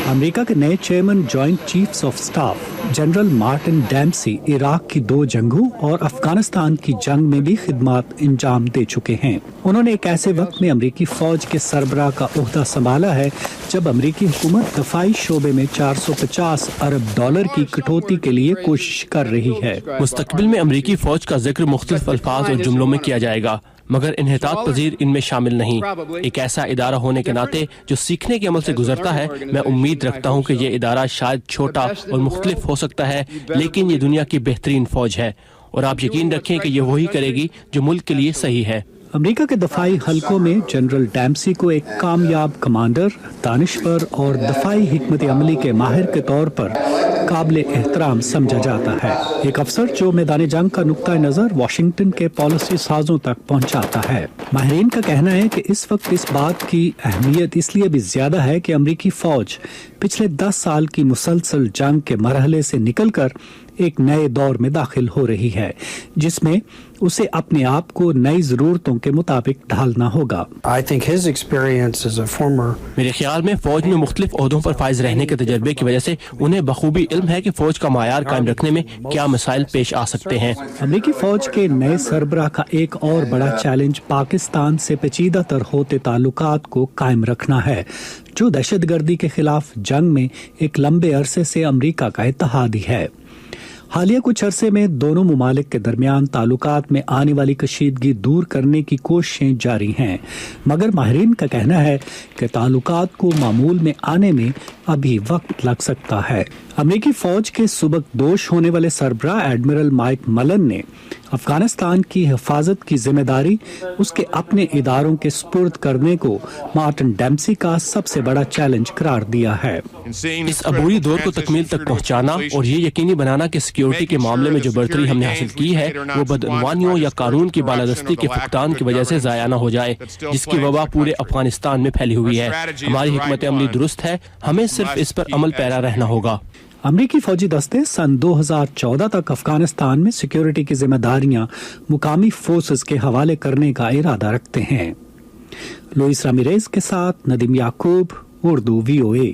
امریکہ کے نئے chairman joint chiefs of staff general Martin Dempsey عراق کی 2 جنگوں اور افغانستان کی جنگ میں بھی خدمات انجام دے چکے ہیں۔ انہوں نے ایک ایسے وقت میں امریکی فوج کے سربراہ کا عہدہ سنبھالا ہے جب امریکی حکومت دفاعی شعبے میں $450 ارب کی کٹوتی کے لیے کوشش کر رہی ہے۔ مستقبل میں امریکی فوج کا ذکر مختلف الفاظ اور جملوں میں کیا جائے گا، مگر انحطاط پذیر ان میں شامل نہیں۔ ایک ایسا ادارہ ہونے کے ناطے جو سیکھنے کے عمل سے گزرتا ہے، میں امید رکھتا ہوں کہ یہ ادارہ شاید چھوٹا اور مختلف ہو سکتا ہے، لیکن یہ دنیا کی بہترین فوج ہے، اور آپ یقین رکھیں کہ یہ وہی کرے گی جو ملک کے لیے صحیح ہے۔ امریکہ کے دفاعی حلقوں میں جنرل ڈیمسی کو ایک کامیاب کمانڈر، دانشور اور دفاعی حکمت عملی کے ماہر کے طور پر قابل احترام سمجھا جاتا ہے، ایک افسر جو میدان جنگ کا نقطہ نظر واشنگٹن کے پالیسی سازوں تک پہنچاتا ہے۔ ماہرین کا کہنا ہے کہ اس وقت اس بات کی اہمیت اس لیے بھی زیادہ ہے کہ امریکی فوج پچھلے 10 سال کی مسلسل جنگ کے مرحلے سے نکل کر ایک نئے دور میں داخل ہو رہی ہے، جس میں اسے اپنے آپ کو نئی ضرورتوں کے مطابق ڈھالنا ہوگا۔ میرے خیال میں فوج میں مختلف عہدوں پر فائز رہنے کے تجربے کی وجہ سے انہیں بخوبی علم ہے کہ فوج کا معیار قائم رکھنے میں کیا مسائل پیش آ سکتے ہیں۔ امریکی فوج کے نئے سربراہ کا ایک اور بڑا چیلنج پاکستان سے پیچیدہ تر ہوتے تعلقات کو قائم رکھنا ہے، جو دہشت گردی کے خلاف جنگ میں ایک لمبے عرصے سے امریکہ کا اتحادی ہے۔ حالیہ کچھ عرصے میں دونوں ممالک کے درمیان تعلقات میں آنے والی کشیدگی دور کرنے کی کوششیں جاری ہیں، مگر ماہرین کا کہنا ہے کہ تعلقات کو معمول میں آنے میں ابھی وقت لگ سکتا ہے۔ امریکی فوج کے سبکدوش ہونے والے سربراہ ایڈمرل مائک ملن نے افغانستان کی حفاظت کی ذمہ داری اس کے اپنے اداروں کے سپرد کرنے کو مارٹن ڈیمسی کا سب سے بڑا چیلنج قرار دیا ہے۔ اس عبوری دور کو تکمیل تک پہنچانا اور یہ یقینی بنانا کہ سیکیورٹی کے معاملے میں جو برتری ہم نے حاصل کی ہے وہ بدعنوانیوں یا قانون کی بالادستی کے فقدان کی وجہ سے ضائع نہ ہو جائے، جس کی وبا پورے افغانستان میں پھیلی ہوئی ہے۔ ہماری حکمت عملی درست ہے، ہمیں صرف اس پر عمل پیرا رہنا ہوگا۔ امریکی فوجی دستے سن 2014 تک افغانستان میں سیکیورٹی کی ذمہ داریاں مقامی فورسز کے حوالے کرنے کا ارادہ رکھتے ہیں۔ لوئس رامیریز کے ساتھ ندیم یعقوب، اردو VOA۔